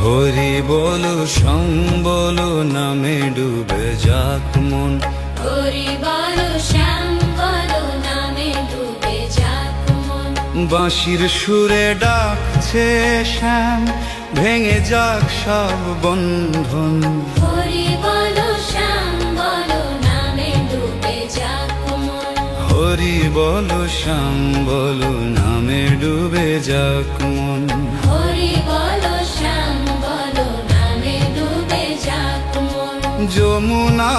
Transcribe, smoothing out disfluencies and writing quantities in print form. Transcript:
হরি বলো শ্যাম বলো নামে ডুবে যাক মন, হরি বলো শ্যাম বলো নামে ডুবে যাক মন। বাঁশির সুরে ডাকছে শ্যাম, ভেঙে যাক সব বন্ধন। হরি বলো শ্যাম বলো নামে ডুবে যাক মন। হরি বলো শ্যাম বলো নামে ডুবে যাক মন। হরি বলো শ্যাম বলো নামে ডুবে যাক মন। যমুনা